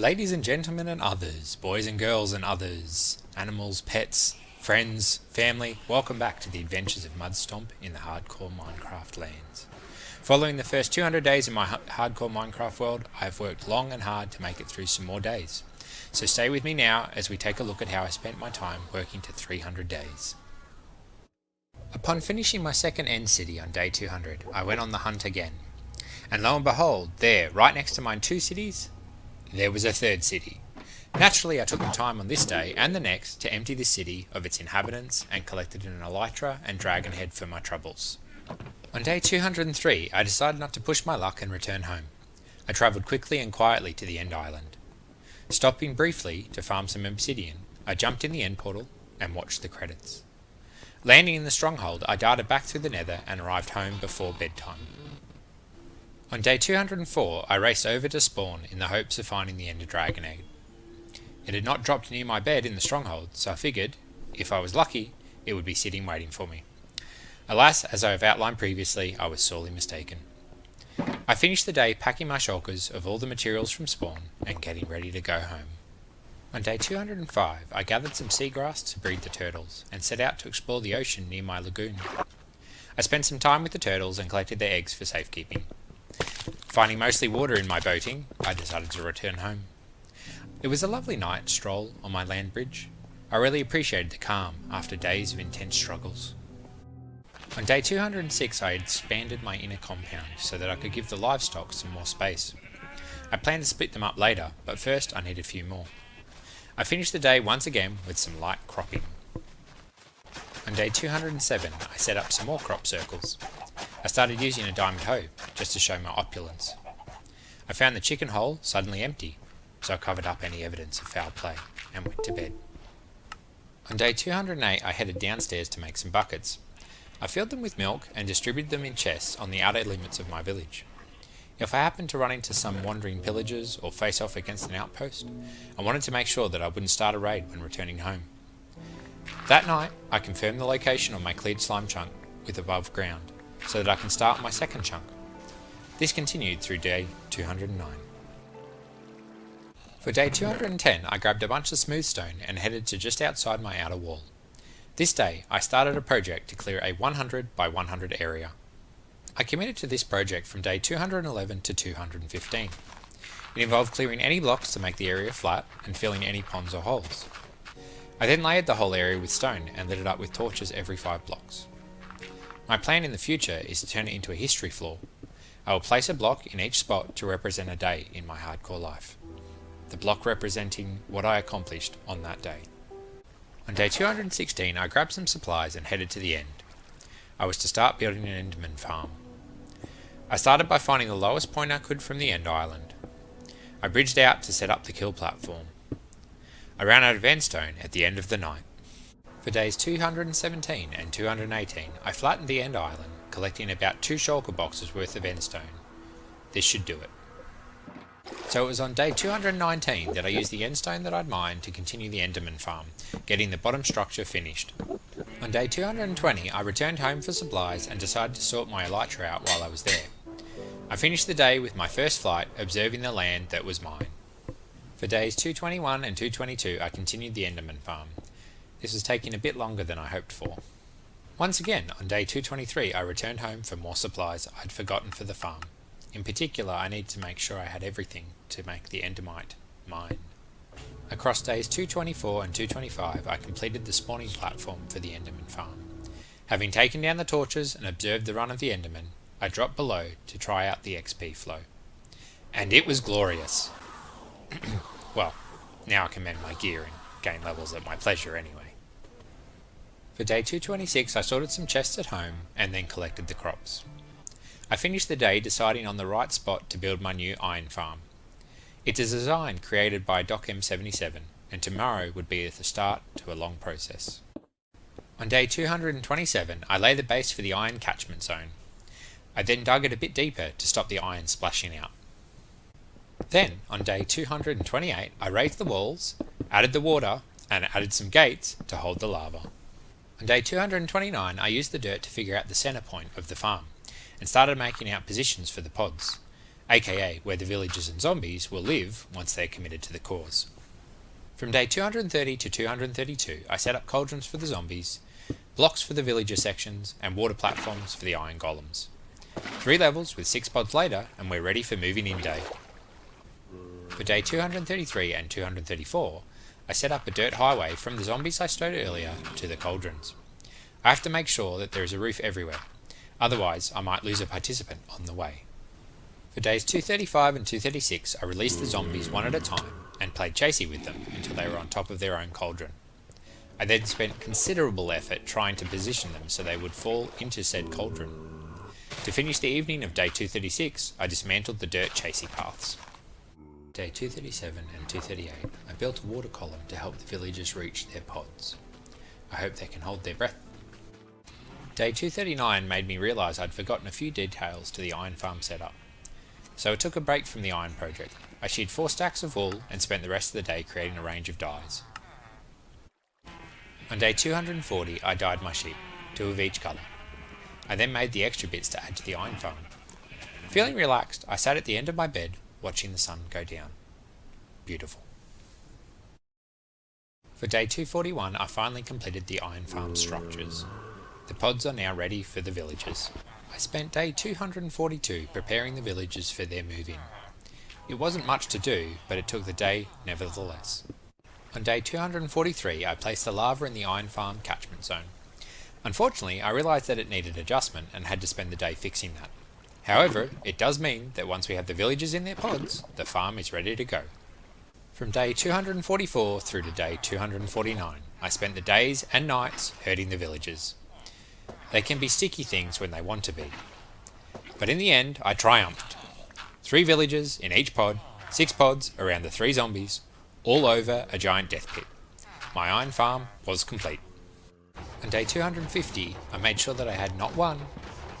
Ladies and gentlemen and others, boys and girls and others, animals, pets, friends, family, welcome back to the adventures of Mudstomp in the Hardcore Minecraft lands. Following the first 200 days in my Hardcore Minecraft world, I have worked long and hard to make it through some more days. So stay with me now as we take a look at how I spent my time working to 300 days. Upon finishing my second end city on day 200, I went on the hunt again. And lo and behold, there, right next to my two cities, there was a third city. Naturally, I took the time on this day and the next to empty the city of its inhabitants and collected an elytra and dragon head for my troubles. On day 203, I decided not to push my luck and return home. I travelled quickly and quietly to the end island. Stopping briefly to farm some obsidian, I jumped in the end portal and watched the credits. Landing in the stronghold, I darted back through the nether and arrived home before bedtime. On day 204, I raced over to spawn in the hopes of finding the ender dragon egg. It had not dropped near my bed in the stronghold, so I figured, if I was lucky, it would be sitting waiting for me. Alas, as I have outlined previously, I was sorely mistaken. I finished the day packing my shulkers of all the materials from spawn and getting ready to go home. On day 205, I gathered some seagrass to breed the turtles and set out to explore the ocean near my lagoon. I spent some time with the turtles and collected their eggs for safekeeping. Finding mostly water in my boating, I decided to return home. It was a lovely night stroll on my land bridge. I really appreciated the calm after days of intense struggles. On day 206, I had expanded my inner compound so that I could give the livestock some more space. I planned to split them up later, but first I need a few more. I finished the day once again with some light cropping. On day 207, I set up some more crop circles. I started using a diamond hoe, just to show my opulence. I found the chicken hole suddenly empty, so I covered up any evidence of foul play, and went to bed. On day 208, I headed downstairs to make some buckets. I filled them with milk and distributed them in chests on the outer limits of my village. If I happened to run into some wandering pillagers or face off against an outpost, I wanted to make sure that I wouldn't start a raid when returning home. That night, I confirmed the location of my cleared slime chunk with above ground, so that I can start my second chunk. This continued through day 209. For day 210, I grabbed a bunch of smooth stone and headed to just outside my outer wall. This day, I started a project to clear a 100 by 100 area. I committed to this project from day 211 to 215. It involved clearing any blocks to make the area flat and filling any ponds or holes. I then layered the whole area with stone and lit it up with torches every 5 blocks. My plan in the future is to turn it into a history floor. I will place a block in each spot to represent a day in my hardcore life. The block representing what I accomplished on that day. On day 216, I grabbed some supplies and headed to the end. I was to start building an enderman farm. I started by finding the lowest point I could from the end island. I bridged out to set up the kill platform. I ran out of endstone at the end of the night. For days 217 and 218, I flattened the end island, collecting about 2 shulker boxes worth of endstone. This should do it. So it was on day 219 that I used the endstone that I'd mined to continue the enderman farm, getting the bottom structure finished. On day 220, I returned home for supplies and decided to sort my elytra out while I was there. I finished the day with my first flight, observing the land that was mine. For days 221 and 222, I continued the enderman farm. This was taking a bit longer than I hoped for. Once again, on day 223, I returned home for more supplies I'd forgotten for the farm. In particular, I needed to make sure I had everything to make the endermite mine. Across days 224 and 225, I completed the spawning platform for the enderman farm. Having taken down the torches and observed the run of the enderman, I dropped below to try out the XP flow. And it was glorious! Well, now I can mend my gear and gain levels at my pleasure anyway. For day 226, I sorted some chests at home and then collected the crops. I finished the day deciding on the right spot to build my new iron farm. It's a design created by DocM77, and tomorrow would be the start to a long process. On day 227, I lay the base for the iron catchment zone. I then dug it a bit deeper to stop the iron splashing out. Then, on day 228, I raised the walls, added the water, and added some gates to hold the lava. On day 229, I used the dirt to figure out the centre point of the farm, and started making out positions for the pods. aka where the villagers and zombies will live once they're committed to the cause. From day 230 to 232, I set up cauldrons for the zombies, blocks for the villager sections, and water platforms for the iron golems. 3 levels with 6 pods later, and we're ready for moving in day. For day 233 and 234, I set up a dirt highway from the zombies I stowed earlier to the cauldrons. I have to make sure that there is a roof everywhere, otherwise I might lose a participant on the way. For days 235 and 236, I released the zombies one at a time and played chasey with them until they were on top of their own cauldron. I then spent considerable effort trying to position them so they would fall into said cauldron. To finish the evening of day 236, I dismantled the dirt chasey paths. Day 237 and 238, I built a water column to help the villagers reach their pods. I hope they can hold their breath. Day 239 made me realise I'd forgotten a few details to the iron farm setup. So I took a break from the iron project. I sheared 4 stacks of wool and spent the rest of the day creating a range of dyes. On day 240 I dyed my sheep, 2 of each colour. I then made the extra bits to add to the iron farm. Feeling relaxed, I sat at the end of my bed watching the sun go down. Beautiful. For day 241 I finally completed the iron farm structures. The pods are now ready for the villagers. I spent day 242 preparing the villagers for their move-in. It wasn't much to do, but it took the day nevertheless. On day 243 I placed the lava in the iron farm catchment zone. Unfortunately, I realised that it needed adjustment and had to spend the day fixing that. However, it does mean that once we have the villagers in their pods, the farm is ready to go. From day 244 through to day 249, I spent the days and nights herding the villagers. They can be sticky things when they want to be. But in the end, I triumphed. 3 villagers in each pod, 6 pods around the 3 zombies, all over a giant death pit. My iron farm was complete. On day 250, I made sure that I had not 1,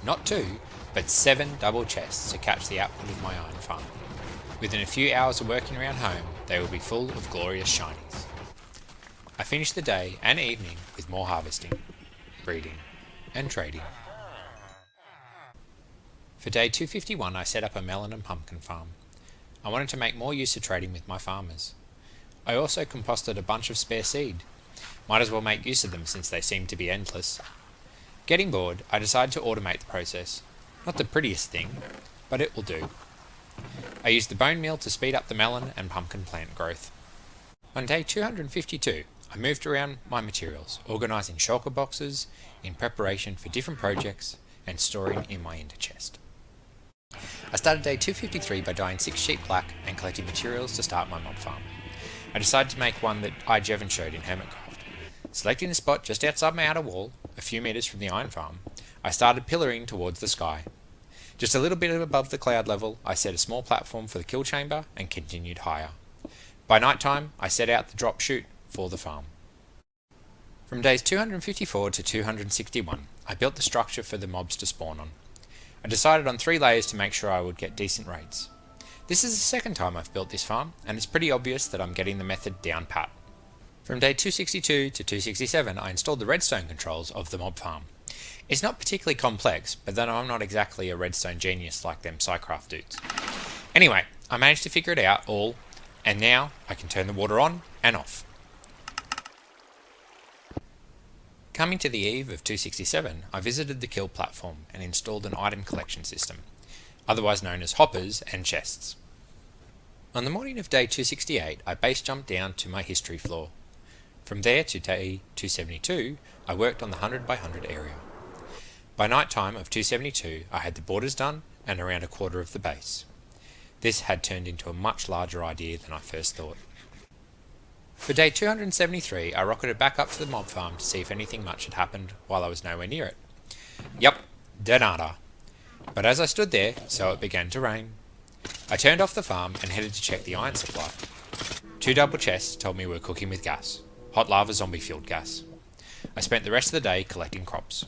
not 2, but 7 double chests to catch the output of my iron farm. Within a few hours of working around home, they will be full of glorious shinies. I finished the day and evening with more harvesting, breeding, and trading. For day 251 I set up a melon and pumpkin farm. I wanted to make more use of trading with my farmers. I also composted a bunch of spare seed. Might as well make use of them since they seem to be endless. Getting bored, I decided to automate the process. Not the prettiest thing, but it will do. I used the bone meal to speed up the melon and pumpkin plant growth. On day 252, I moved around my materials, organising shulker boxes in preparation for different projects and storing in my ender chest. I started day 253 by dyeing 6 sheep black and collecting materials to start my mob farm. I decided to make one that Jevon showed in Hermitcraft. Selecting a spot just outside my outer wall, a few metres from the iron farm, I started pillaring towards the sky. Just a little bit above the cloud level, I set a small platform for the kill chamber and continued higher. By night time, I set out the drop chute for the farm. From days 254 to 261, I built the structure for the mobs to spawn on. I decided on 3 layers to make sure I would get decent rates. This is the second time I've built this farm, and it's pretty obvious that I'm getting the method down pat. From day 262 to 267, I installed the redstone controls of the mob farm. It's not particularly complex, but then I'm not exactly a redstone genius like them Psycraft dudes. Anyway, I managed to figure it out all, and now I can turn the water on and off. Coming to the eve of 267, I visited the kill platform and installed an item collection system, otherwise known as hoppers and chests. On the morning of day 268, I base jumped down to my history floor. From there to day 272, I worked on the 100 by 100 area. By night time of 272, I had the borders done and around a quarter of the base. This had turned into a much larger idea than I first thought. For day 273, I rocketed back up to the mob farm to see if anything much had happened while I was nowhere near it. Yup, de nada. But as I stood there, so it began to rain. I turned off the farm and headed to check the iron supply. 2 double chests told me we were cooking with gas. Hot lava zombie fueled gas. I spent the rest of the day collecting crops.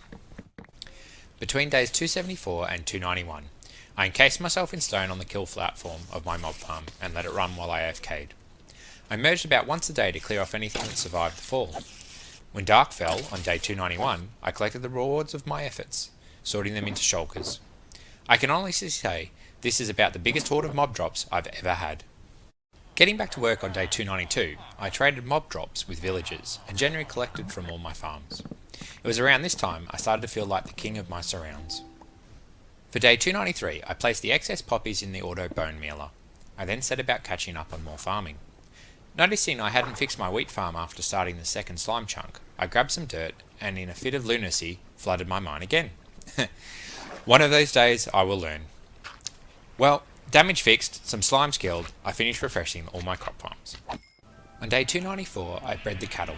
Between days 274 and 291, I encased myself in stone on the kill platform of my mob farm and let it run while I AFK'd. I emerged about once a day to clear off anything that survived the fall. When dark fell on day 291, I collected the rewards of my efforts, sorting them into shulkers. I can honestly say This is about the biggest horde of mob drops I've ever had. Getting back to work on day 292, I traded mob drops with villagers and generally collected from all my farms. It was around this time I started to feel like the king of my surrounds. For day 293, I placed the excess poppies in the auto bone mealer. I then set about catching up on more farming. Noticing I hadn't fixed my wheat farm after starting the second slime chunk, I grabbed some dirt and in a fit of lunacy flooded my mine again. One of those days I will learn. Well, damage fixed, some slimes killed, I finished refreshing all my crop farms. On day 294 I bred the cattle,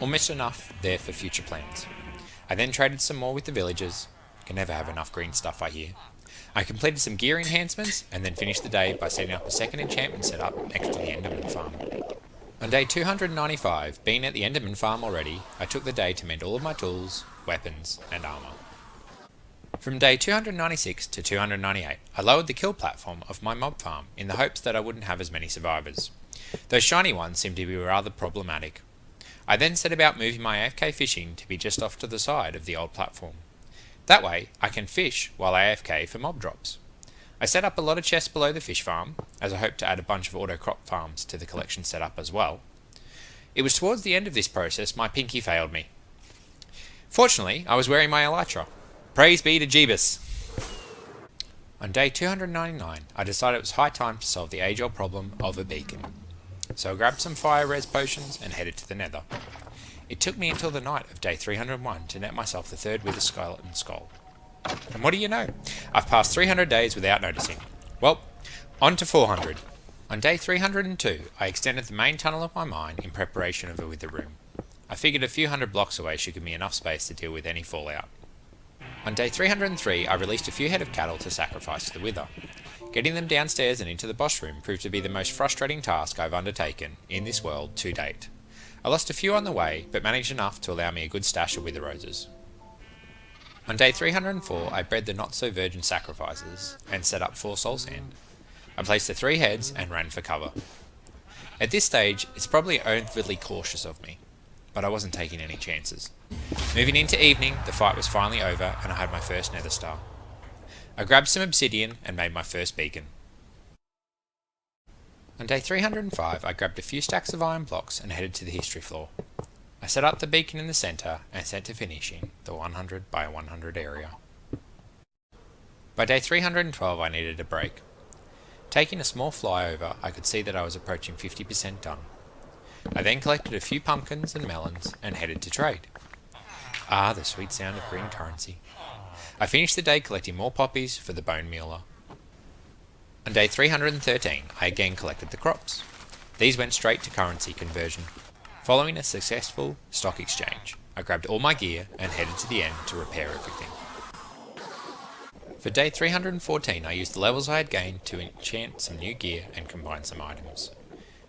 almost enough there for future plans. I then traded some more with the villagers. Can never have enough green stuff, I hear. I completed some gear enhancements and then finished the day by setting up a second enchantment setup next to the Enderman farm. On day 295, being at the Enderman farm already, I took the day to mend all of my tools, weapons and armour. From day 296 to 298, I lowered the kill platform of my mob farm in the hopes that I wouldn't have as many survivors. Those shiny ones seemed to be rather problematic. I then set about moving my AFK fishing to be just off to the side of the old platform. That way, I can fish while I AFK for mob drops. I set up a lot of chests below the fish farm, as I hoped to add a bunch of auto crop farms to the collection setup as well. It was towards the end of this process my pinky failed me. Fortunately, I was wearing my elytra. Praise be to Jeebus! On day 299, I decided it was high time to solve the age-old problem of a beacon. So I grabbed some fire res potions and headed to the nether. It took me until the night of day 301 to net myself the third wither skeleton skull. And what do you know? I've passed 300 days without noticing. Well, on to 400. On day 302, I extended the main tunnel of my mine in preparation of a wither room. I figured a few hundred blocks away should give me enough space to deal with any fallout. On day 303, I released a few head of cattle to sacrifice to the wither. Getting them downstairs and into the boss room proved to be the most frustrating task I've undertaken in this world to date. I lost a few on the way, but managed enough to allow me a good stash of wither roses. On day 304, I bred the not-so-virgin sacrifices and set up 4 soul sand. I placed the 3 heads and ran for cover. At this stage, it's probably overly cautious of me, but I wasn't taking any chances. Moving into evening, the fight was finally over and I had my first nether star. I grabbed some obsidian and made my first beacon. On day 305, I grabbed a few stacks of iron blocks and headed to the history floor. I set up the beacon in the centre and set to finishing the 100 by 100 area. By day 312, I needed a break. Taking a small flyover, I could see that I was approaching 50% done. I then collected a few pumpkins and melons and headed to trade. Ah, the sweet sound of green currency. I finished the day collecting more poppies for the bone mealer. On day 313, I again collected the crops. These went straight to currency conversion. Following a successful stock exchange, I grabbed all my gear and headed to the end to repair everything. For day 314, I used the levels I had gained to enchant some new gear and combine some items.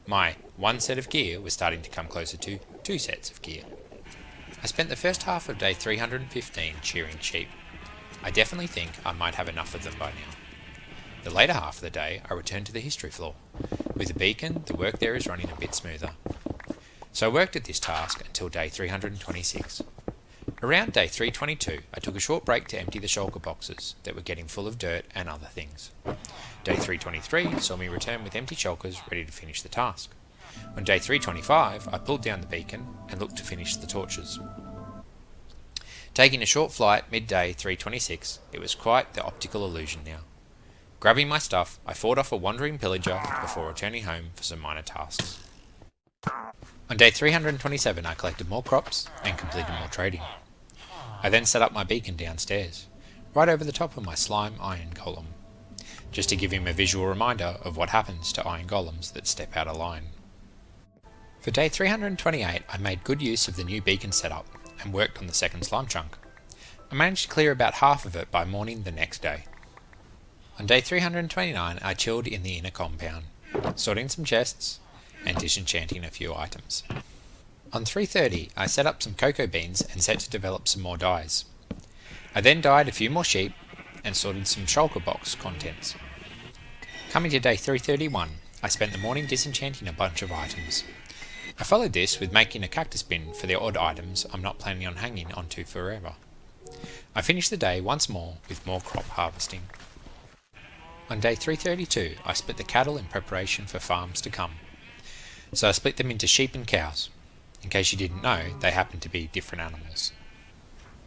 My 1 set of gear was starting to come closer to 2 sets of gear. I spent the first half of day 315 shearing sheep. I definitely think I might have enough of them by now. The later half of the day, I returned to the history floor. With the beacon, the work there is running a bit smoother. So I worked at this task until day 326. Around day 322, I took a short break to empty the shulker boxes that were getting full of dirt and other things. Day 323 saw me return with empty shulkers ready to finish the task. On day 325, I pulled down the beacon and looked to finish the torches. Taking a short flight mid-day 326, it was quite the optical illusion now. Grabbing my stuff, I fought off a wandering pillager before returning home for some minor tasks. On day 327, I collected more crops and completed more trading. I then set up my beacon downstairs, right over the top of my slime iron golem, just to give him a visual reminder of what happens to iron golems that step out of line. For day 328, I made good use of the new beacon setup and worked on the second slime chunk. I managed to clear about half of it by morning the next day. On day 329, I chilled in the inner compound, sorting some chests and disenchanting a few items. On 330, I set up some cocoa beans and set to develop some more dyes. I then dyed a few more sheep and sorted some shulker box contents. Coming to day 331, I spent the morning disenchanting a bunch of items. I followed this with making a cactus bin for the odd items I'm not planning on hanging onto forever. I finished the day once more with more crop harvesting. On day 332, I split the cattle in preparation for farms to come. So I split them into sheep and cows. In case you didn't know, they happen to be different animals.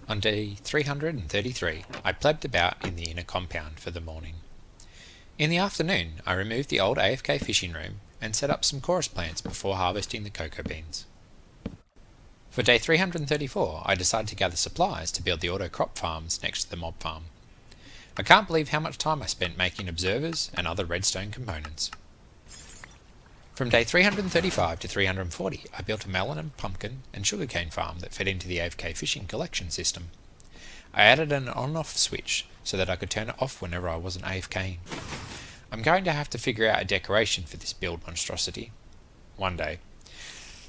On day 333, I plebbed about in the inner compound for the morning. In the afternoon, I removed the old AFK fishing room and set up some chorus plants before harvesting the cocoa beans. For day 334, I decided to gather supplies to build the auto crop farms next to the mob farm. I can't believe how much time I spent making observers and other redstone components. From day 335 to 340, I built a melon and pumpkin and sugarcane farm that fed into the AFK fishing collection system. I added an on-off switch so that I could turn it off whenever I wasn't AFKing. I'm going to have to figure out a decoration for this build monstrosity. One day.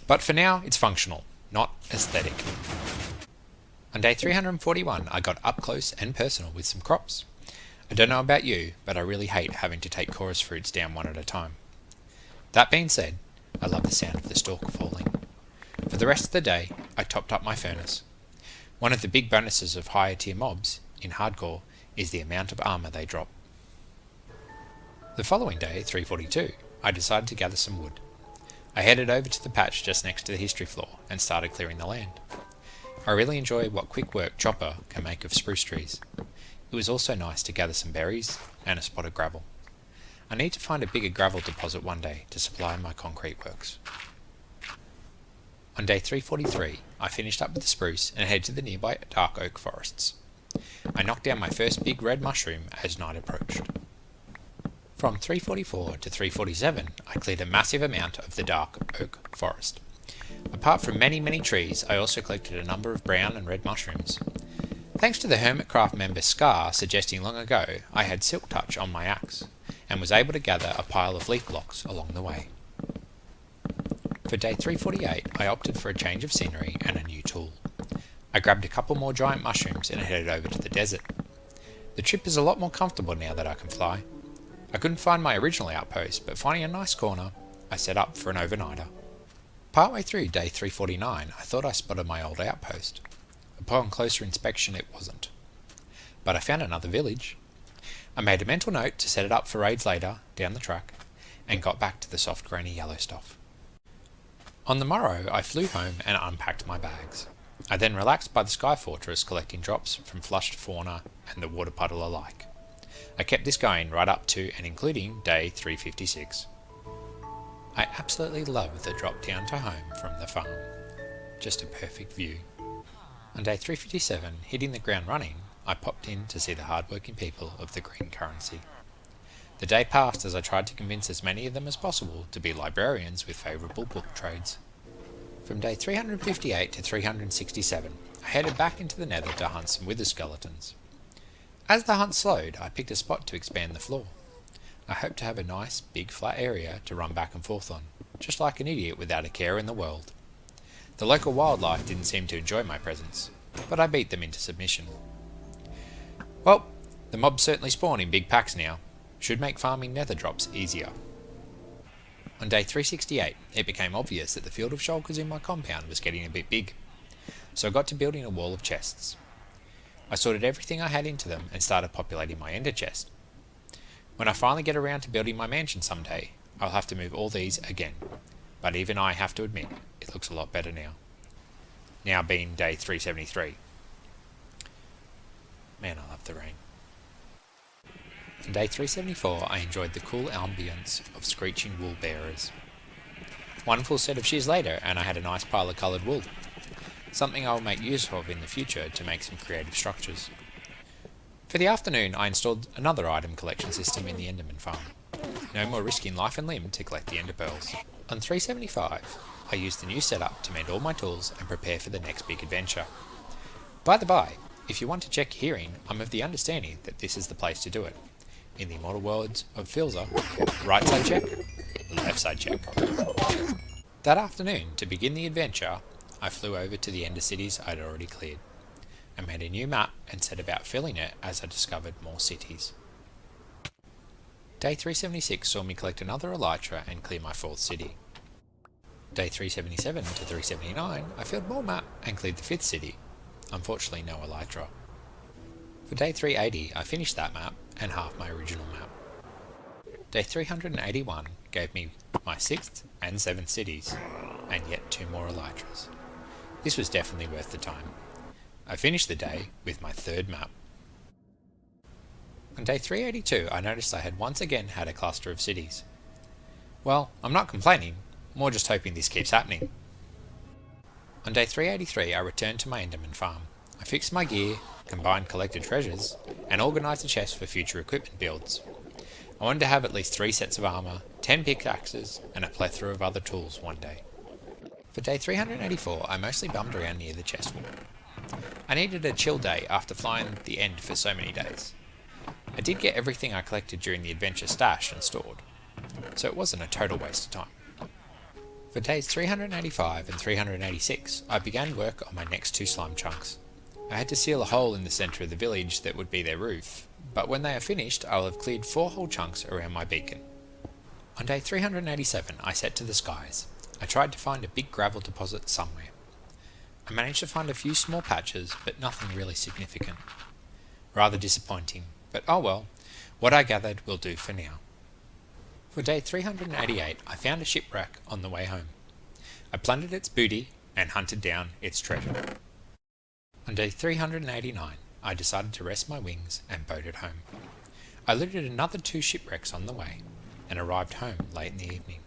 But for now, it's functional, not aesthetic. On day 341, I got up close and personal with some crops. I don't know about you, but I really hate having to take chorus fruits down one at a time. That being said, I love the sound of the stalk falling. For the rest of the day, I topped up my furnace. One of the big bonuses of higher tier mobs, in hardcore, is the amount of armour they drop. The following day, 342, I decided to gather some wood. I headed over to the patch just next to the history floor and started clearing the land. I really enjoy what quick work Chopper can make of spruce trees. It was also nice to gather some berries and a spot of gravel. I need to find a bigger gravel deposit one day to supply my concrete works. On day 343, I finished up with the spruce and headed to the nearby dark oak forests. I knocked down my first big red mushroom as night approached. From 344 to 347, I cleared a massive amount of the dark oak forest. Apart from many trees, I also collected a number of brown and red mushrooms. Thanks to the Hermitcraft member Scar suggesting long ago, I had Silk Touch on my axe, and was able to gather a pile of leaf blocks along the way. For day 348, I opted for a change of scenery and a new tool. I grabbed a couple more giant mushrooms and headed over to the desert. The trip is a lot more comfortable now that I can fly. I couldn't find my original outpost, but finding a nice corner, I set up for an overnighter. Partway through day 349, I thought I spotted my old outpost. Upon closer inspection, it wasn't. But I found another village. I made a mental note to set it up for raids later, down the track, and got back to the soft grainy yellow stuff. On the morrow, I flew home and unpacked my bags. I then relaxed by the Sky Fortress collecting drops from flushed fauna and the water puddle alike. I kept this going right up to and including day 356. I absolutely love the drop down to home from the farm. Just a perfect view. On day 357, hitting the ground running, I popped in to see the hard-working people of the green currency. The day passed as I tried to convince as many of them as possible to be librarians with favourable book trades. From day 358 to 367, I headed back into the nether to hunt some wither skeletons. As the hunt slowed, I picked a spot to expand the floor. I hoped to have a nice, big, flat area to run back and forth on, just like an idiot without a care in the world. The local wildlife didn't seem to enjoy my presence, but I beat them into submission. Well, the mobs certainly spawn in big packs now. Should make farming nether drops easier. On day 368, it became obvious that the field of shulkers in my compound was getting a bit big, so I got to building a wall of chests. I sorted everything I had into them and started populating my ender chest. When I finally get around to building my mansion someday, I'll have to move all these again, but even I have to admit, it looks a lot better now. Now being day 373. Man, I love the rain. On day 374, I enjoyed the cool ambience of screeching wool bearers. One full set of shears later, and I had a nice pile of coloured wool. Something I will make use of in the future to make some creative structures. For the afternoon, I installed another item collection system in the Enderman farm. No more risking life and limb to collect the Ender Pearls. On 375, I used the new setup to mend all my tools and prepare for the next big adventure. By the by, if you want to check your hearing, I'm of the understanding that this is the place to do it. In the immortal words of Filza, right side check, left side check. That afternoon, to begin the adventure, I flew over to the Ender cities I'd already cleared. I made a new map and set about filling it as I discovered more cities. Day 376 saw me collect another elytra and clear my fourth city. Day 377 to 379 I filled more map and cleared the fifth city. Unfortunately no elytra. For day 380 I finished that map and half my original map. Day 381 gave me my 6th and 7th cities, and yet 2 more elytras. This was definitely worth the time. I finished the day with my 3rd map. On day 382 I noticed I had once again had a cluster of cities. Well, I'm not complaining, more just hoping this keeps happening. On day 383 I returned to my Enderman farm. I fixed my gear, combined collected treasures, and organised a chest for future equipment builds. I wanted to have at least 3 sets of armour, 10 pickaxes, and a plethora of other tools one day. For day 384 I mostly bummed around near the chest wall. I needed a chill day after flying the end for so many days. I did get everything I collected during the adventure stashed and stored, so it wasn't a total waste of time. For days 385 and 386 I began work on my next 2 slime chunks. I had to seal a hole in the centre of the village that would be their roof, but when they are finished I will have cleared 4 whole chunks around my beacon. On day 387 I set to the skies. I tried to find a big gravel deposit somewhere. I managed to find a few small patches, but nothing really significant. Rather disappointing, but oh well, what I gathered will do for now. For day 388 I found a shipwreck on the way home. I plundered its booty and hunted down its treasure. On day 389 I decided to rest my wings and boated home. I looted another 2 shipwrecks on the way and arrived home late in the evening.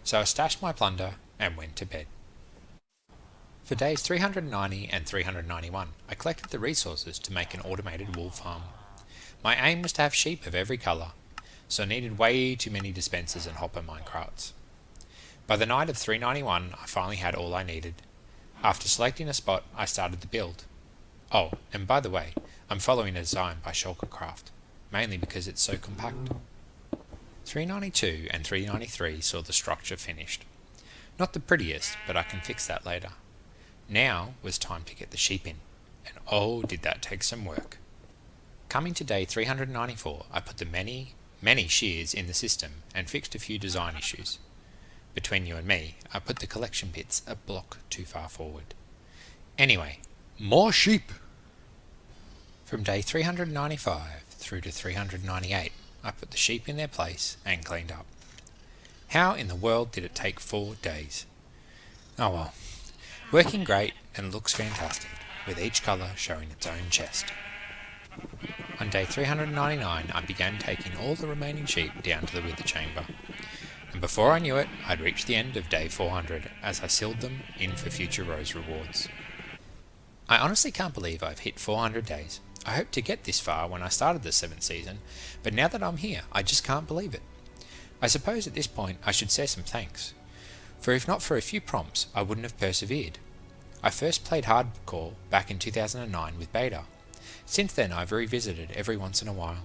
So I stashed my plunder and went to bed. For days 390 and 391 I collected the resources to make an automated wool farm. My aim was to have sheep of every colour, so I needed way too many dispensers and hopper mine carts. By the night of 391 I finally had all I needed. After selecting a spot I started the build. Oh, and by the way, I'm following a design by Shulkercraft, mainly because it's so compact. 392 and 393 saw the structure finished. Not the prettiest, but I can fix that later. Now was time to get the sheep in, and oh did that take some work. Coming to day 394 I put the many shears in the system and fixed a few design issues. Between you and me, I put the collection pits a block too far forward. Anyway, more sheep! From day 395 through to 398 I put the sheep in their place and cleaned up. How in the world did it take 4 days? Oh well. Working great and looks fantastic, with each colour showing its own chest. On day 399 I began taking all the remaining sheep down to the wither chamber, and before I knew it I'd reached the end of day 400 as I sealed them in for future rose rewards. I honestly can't believe I've hit 400 days. I hoped to get this far when I started the 7th season, but now that I'm here I just can't believe it. I suppose at this point I should say some thanks, for if not for a few prompts I wouldn't have persevered. I first played hardcore back in 2009 with beta. Since then I've revisited every once in a while.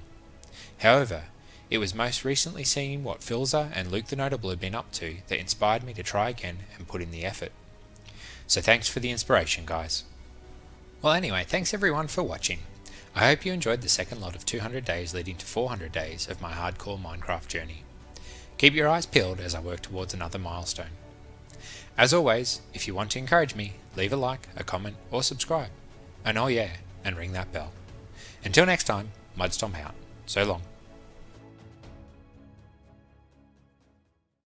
However, it was most recently seeing what Philza and Luke the Notable had been up to that inspired me to try again and put in the effort. So thanks for the inspiration, guys. Well anyway, thanks everyone for watching. I hope you enjoyed the second lot of 200 days leading to 400 days of my hardcore Minecraft journey. Keep your eyes peeled as I work towards another milestone. As always, if you want to encourage me, leave a like, a comment, or subscribe. And oh yeah, and ring that bell. Until next time, Mudstomp out. So long.